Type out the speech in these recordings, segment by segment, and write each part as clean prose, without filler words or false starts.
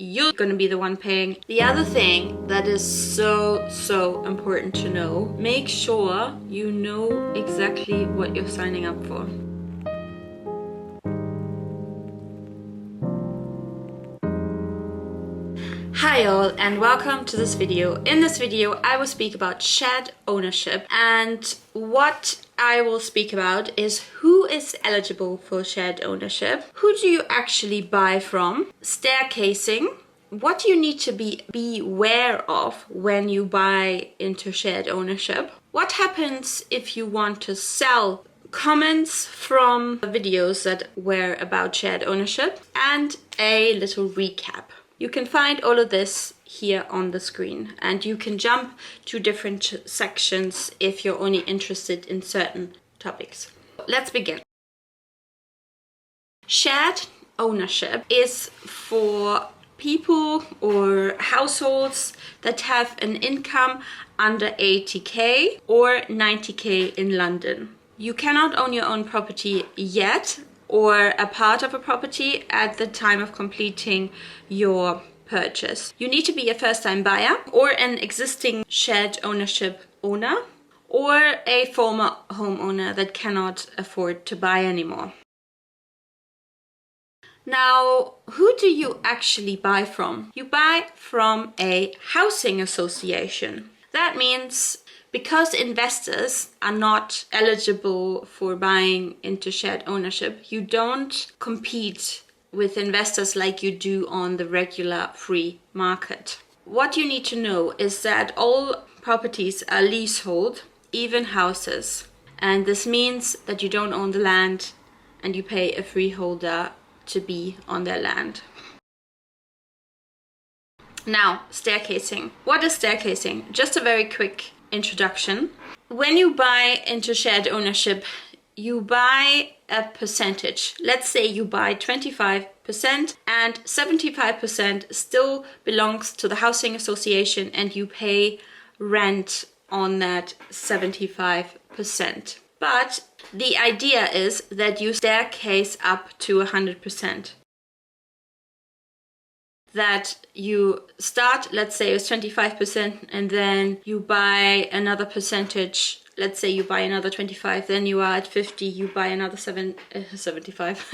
you're gonna be the one paying. The other thing that is so important to know, make sure you know exactly what you're signing up for. Hi all and welcome to this video. In this video I will speak about shared ownership, and what I will speak about is who is eligible for shared ownership, who do you actually buy from, staircasing, what you need to be aware of when you buy into shared ownership, what happens if you want to sell, comments from videos that were about shared ownership, and a little recap. You can find all of this here on the screen, and you can jump to different sections if you're only interested in certain topics. Let's begin. Shared ownership is for people or households that have an income under 80k or 90k in London. You cannot own your own property yet, or a part of a property at the time of completing your purchase. You need to be a first-time buyer or an existing shared ownership owner or a former homeowner that cannot afford to buy anymore. Now, who do you actually buy from? You buy from a housing association. That means because investors are not eligible for buying into shared ownership, you don't compete with investors like you do on the regular free market. What you need to know is that all properties are leasehold, even houses. And this means that you don't own the land and you pay a freeholder to be on their land. Now, staircasing. What is staircasing? Just a very quick introduction. When you buy into shared ownership, you buy a percentage. Let's say you buy 25% and 75% still belongs to the housing association, and you pay rent on that 75%. But the idea is that you staircase up to 100%. That you start, let's say, with 25%, and then you buy another percentage. Let's say you buy another 25, then you are at 50, you buy another 75.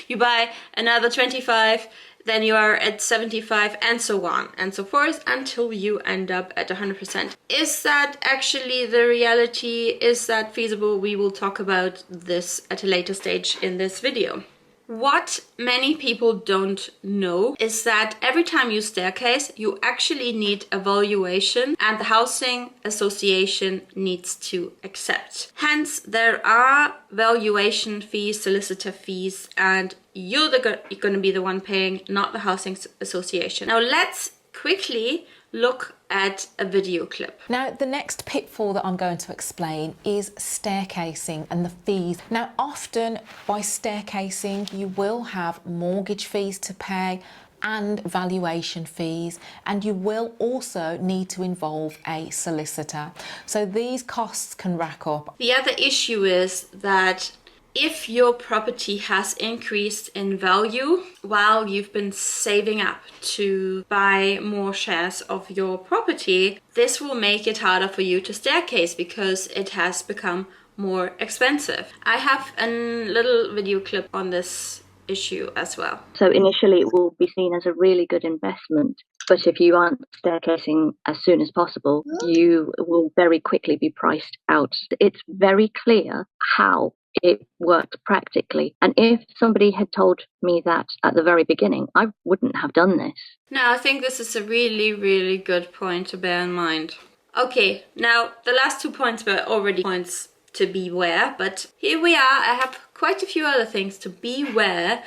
You buy another 25, then you are at 75, and so on and so forth until you end up at 100%. Is that actually the reality? Is that feasible? We will talk about this at a later stage in this video. What many people don't know is that every time you staircase, you actually need a valuation, and the housing association needs to accept. Hence, there are valuation fees, solicitor fees, and you're going to be the one paying, not the housing association. Now, let's quickly look at a video clip. Now, the next pitfall that I'm going to explain is staircasing and the fees. Now, often by staircasing, you will have mortgage fees to pay and valuation fees, and you will also need to involve a solicitor. So these costs can rack up. The other issue is that if your property has increased in value while you've been saving up to buy more shares of your property, this will make it harder for you to staircase because it has become more expensive. I have a little video clip on this issue as well. So initially it will be seen as a really good investment, but if you aren't staircasing as soon as possible, you will very quickly be priced out. It's very clear how it works practically. And if somebody had told me that at the very beginning, I wouldn't have done this. Now, I think this is a really good point to bear in mind. Okay, now the last 2 points were already points to beware, but here we are. I have quite a few other things to beware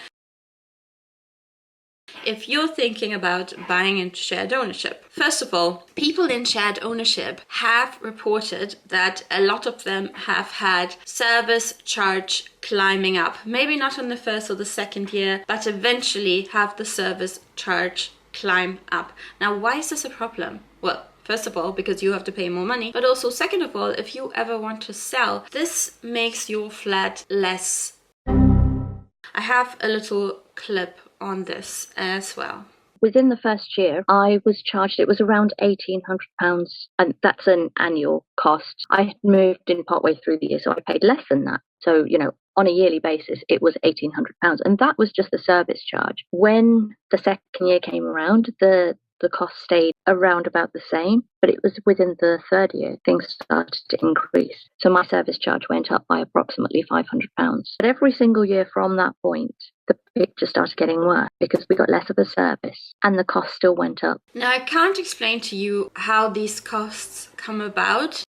if you're thinking about buying into shared ownership. First of all, people in shared ownership have reported that a lot of them have had service charge climbing up. Maybe not in the first or the second year, but eventually have the service charge climb up. Now, why is this a problem? Well, first of all, because you have to pay more money, but also second of all, if you ever want to sell, this makes your flat less. I have a little clip on this as well. within the first year, I was charged, it was around £1,800, and that's an annual cost. I had moved in partway through the year, so I paid less than that. So, on a yearly basis, it was £1,800, and that was just the service charge. When the second year came around, the cost stayed around about the same, but it was within the third year things started to increase. So my service charge went up by approximately £500. But every single year from that point, the picture started getting worse because we got less of a service and the cost still went up. Now, I can't explain to you how these costs come about.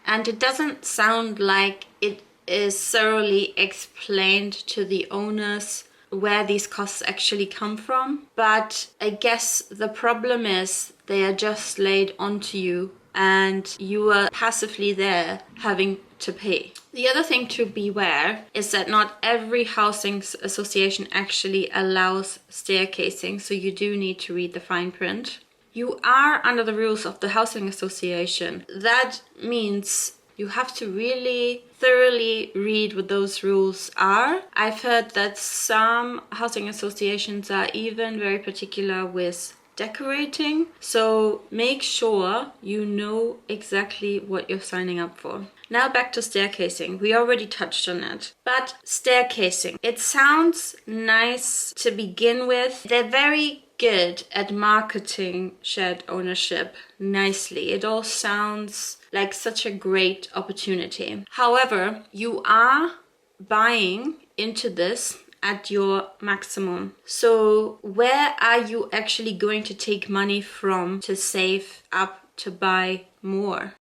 And it doesn't sound like it is thoroughly explained to the owners where these costs actually come from. But I guess the problem is they are just laid onto you and you are passively there having to pay. The other thing to beware is that not every housing association actually allows staircasing, so you do need to read the fine print. You are under the rules of the housing association. That means you have to really thoroughly read what those rules are. I've heard that some housing associations are even very particular with decorating. So make sure you know exactly what you're signing up for. Now back to staircasing. We already touched on it. But staircasing, it sounds nice to begin with. They're very good at marketing shared ownership nicely. It all sounds like such a great opportunity. However, you are buying into this at your maximum. So where are you actually going to take money from to save up to buy more?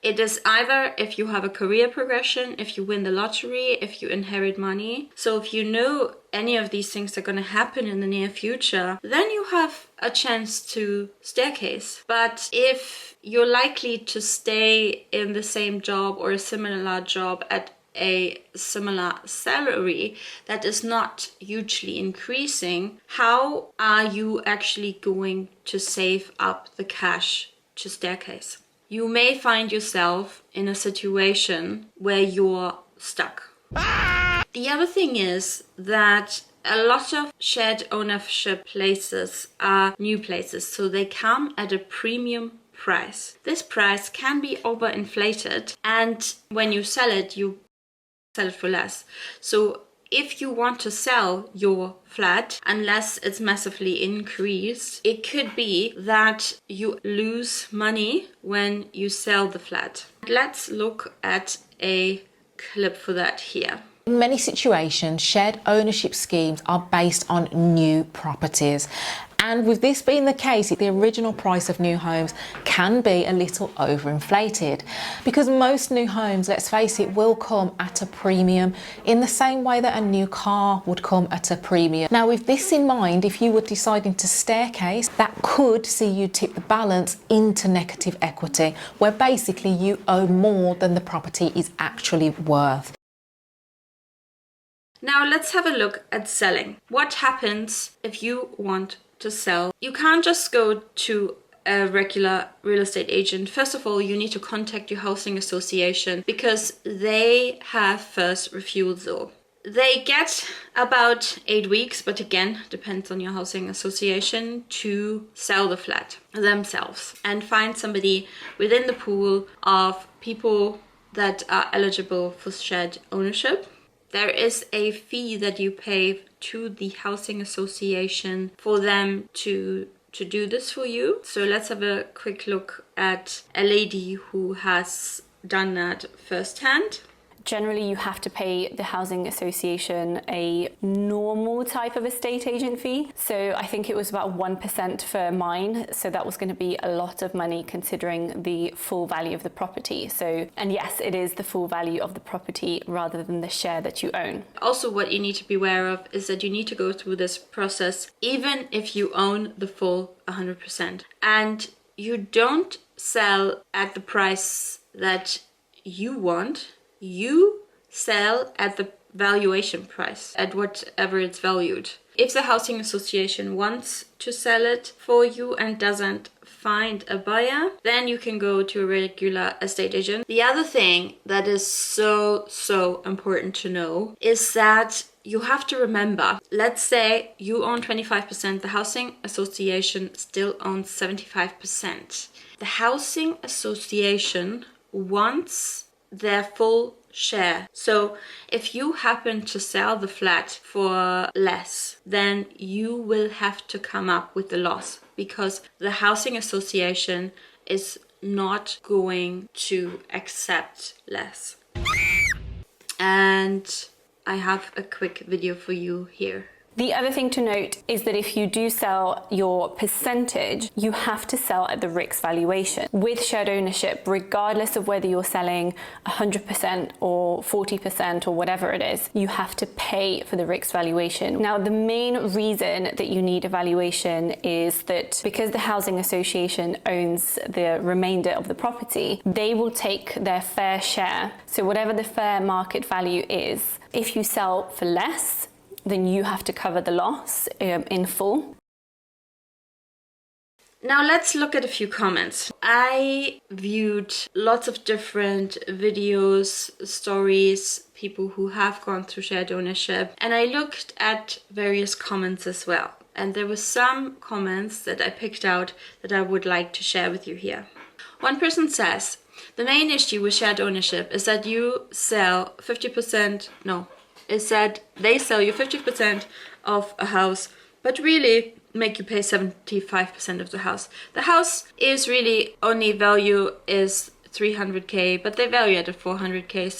It is either if you have a career progression, if you win the lottery, if you inherit money. So if you know any of these things are going to happen in the near future, then you have a chance to staircase. But if you're likely to stay in the same job or a similar job at a similar salary that is not hugely increasing, how are you actually going to save up the cash to staircase? You may find yourself in a situation where you're stuck. The other thing is that a lot of shared ownership places are new places, so they come at a premium price. This price can be overinflated, and when you sell it, you sell it for less. So if you want to sell your flat, unless it's massively increased, it could be that you lose money when you sell the flat. Let's look at a clip for that here. In many situations, shared ownership schemes are based on new properties. And with this being the case, the original price of new homes can be a little overinflated because most new homes, let's face it, will come at a premium in the same way that a new car would come at a premium. Now, with this in mind, if you were deciding to staircase, that could see you tip the balance into negative equity, where basically you owe more than the property is actually worth. Now let's have a look at selling. What happens if you want to sell? You can't just go to a regular real estate agent. First of all, you need to contact your housing association because they have first refusal. They get about 8 weeks, but again, depends on your housing association, to sell the flat themselves and find somebody within the pool of people that are eligible for shared ownership. There is a fee that you pay to the housing association for them to do this for you. So let's have a quick look at a lady who has done that firsthand. Generally, you have to pay the housing association a normal type of estate agent fee. So I think it was about 1% for mine. So that was going to be a lot of money considering the full value of the property. So, and yes, it is the full value of the property rather than the share that you own. Also, what you need to be aware of is that you need to go through this process even if you own the full 100%. And you don't sell at the price that you want. You sell at the valuation price, at whatever it's valued. If the housing association wants to sell it for you and doesn't find a buyer, then you can go to a regular estate agent. The other thing that is so important to know is that you have to remember, let's say you own 25%, the housing association still owns 75%. The housing association wants their full share. So if you happen to sell the flat for less, then you will have to come up with the loss, because the housing association is not going to accept less. And I have a quick video for you here. The other thing to note is that if you do sell your percentage, you have to sell at the RICS valuation. With shared ownership, regardless of whether you're selling 100% or 40% or whatever it is, you have to pay for the RICS valuation. Now, the main reason that you need a valuation is that because the housing association owns the remainder of the property, they will take their fair share. So whatever the fair market value is, if you sell for less, then you have to cover the loss in full. Now let's look at a few comments. I viewed lots of different videos, stories, people who have gone through shared ownership, and I looked at various comments as well. And there were some comments that I picked out that I would like to share with you here. One person says, the main issue with shared ownership is that you sell 50%, is that they sell you 50% of a house, but really make you pay 75% of the house. The house is really only value is 300k, but they value it at 400k,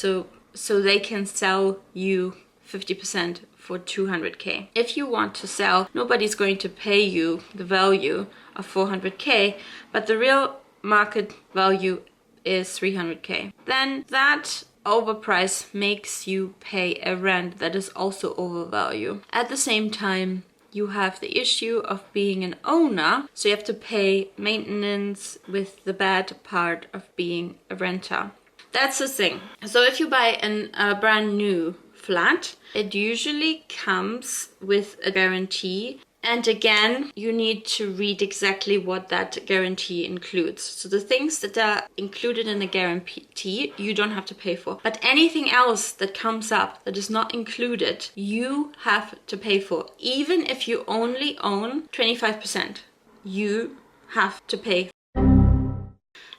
so they can sell you 50% for 200k. If you want to sell, nobody's going to pay you the value of 400k, but the real market value is 300k. Then that overprice makes you pay a rent that is also overvalue. At the same time, you have the issue of being an owner, so you have to pay maintenance with the bad part of being a renter. That's the thing. So if you buy a brand new flat, it usually comes with a guarantee. And again, you need to read exactly what that guarantee includes. So the things that are included in the guarantee, you don't have to pay for. But anything else that comes up that is not included, you have to pay for. Even if you only own 25%, you have to pay.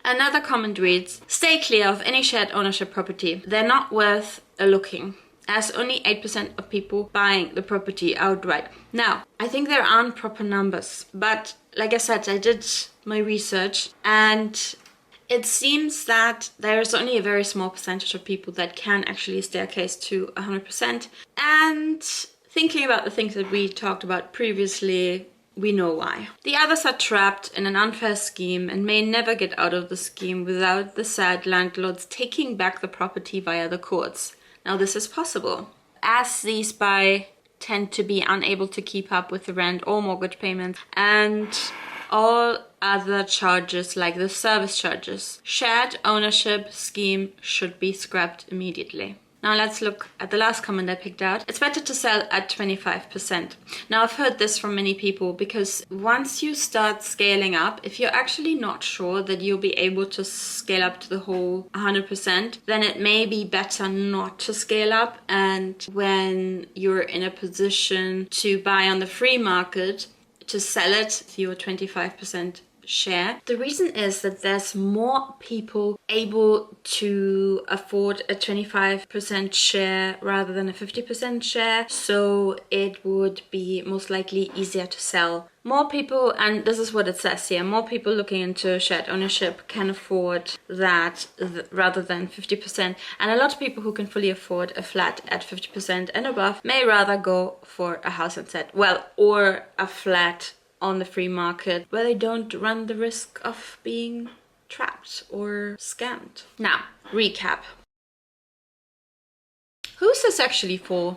Another comment reads, stay clear of any shared ownership property. They're not worth a looking, as only 8% of people buying the property outright. Now, I think there aren't proper numbers, but like I said, I did my research and it seems that there is only a very small percentage of people that can actually staircase to 100%. And thinking about the things that we talked about previously, we know why. The others are trapped in an unfair scheme and may never get out of the scheme without the sad landlords taking back the property via the courts. Now this is possible, as these buy tend to be unable to keep up with the rent or mortgage payments and all other charges like the service charges. Shared ownership scheme should be scrapped immediately. Now let's look at the last comment I picked out. It's better to sell at 25%. Now I've heard this from many people because once you start scaling up, if you're actually not sure that you'll be able to scale up to the whole 100%, then it may be better not to scale up. And when you're in a position to buy on the free market, to sell it with your 25% share. The reason is that there's more people able to afford a 25% share rather than a 50% share, so it would be most likely easier to sell. More people, and this is what it says here, more people looking into shared ownership can afford that rather than 50%, and a lot of people who can fully afford a flat at 50% and above may rather go for a house instead, or a flat on the free market where they don't run the risk of being trapped or scammed. Now, recap. Who's this actually for?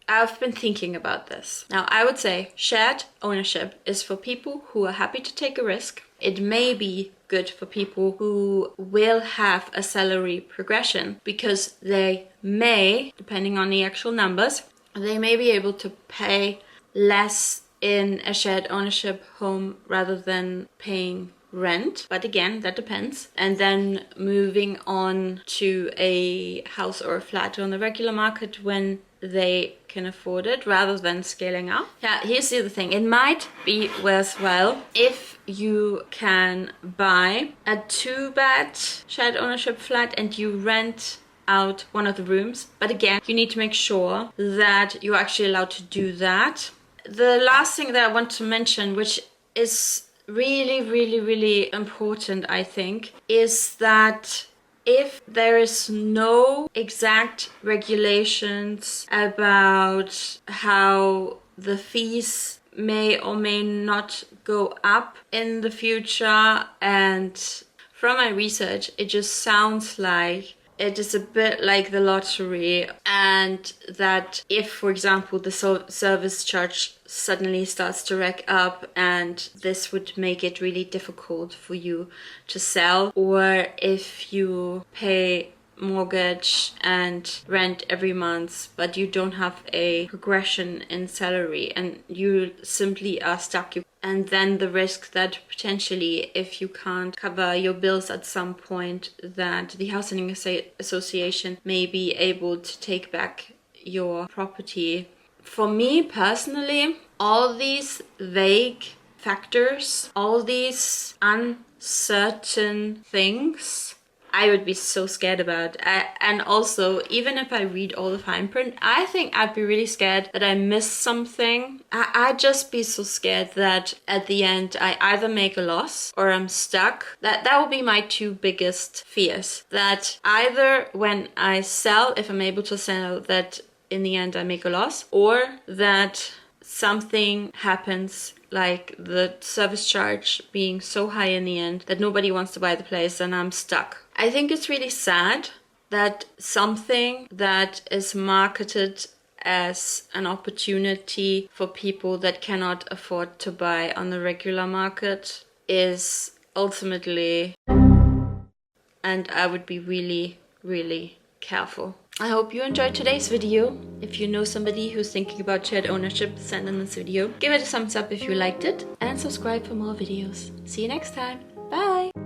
I've been thinking about this. Now, I would say shared ownership is for people who are happy to take a risk. It may be good for people who will have a salary progression because they may, depending on the actual numbers, they may be able to pay less in a shared ownership home rather than paying rent. But again, that depends. And then moving on to a house or a flat on the regular market when they can afford it rather than scaling up. Yeah, here's the other thing. It might be worthwhile if you can buy a 2-bed shared ownership flat and you rent out one of the rooms. But again, you need to make sure that you're actually allowed to do that. The last thing that I want to mention, which is really important, I think, is that if there is no exact regulations about how the fees may or may not go up in the future, and from my research, it just sounds like it is a bit like the lottery, and that if, for example, the service charge suddenly starts to rack up and this would make it really difficult for you to sell, or if you pay mortgage and rent every month but you don't have a progression in salary and you simply are stuck, and then the risk that potentially if you can't cover your bills at some point, that the housing association may be able to take back your property. For me personally, all these vague factors, all these uncertain things, I would be so scared about. And also, even if I read all the fine print, I think I'd be really scared that I miss something. I'd just be so scared that at the end I either make a loss or I'm stuck. That would be my two biggest fears. That either when I sell, if I'm able to sell, that in the end I make a loss, or that something happens, like the service charge being so high in the end that nobody wants to buy the place and I'm stuck. I think it's really sad that something that is marketed as an opportunity for people that cannot afford to buy on the regular market is ultimately, and I would be really careful. I hope you enjoyed today's video. If you know somebody who's thinking about shared ownership, send them this video. Give it a thumbs up if you liked it and subscribe for more videos. See you next time. Bye!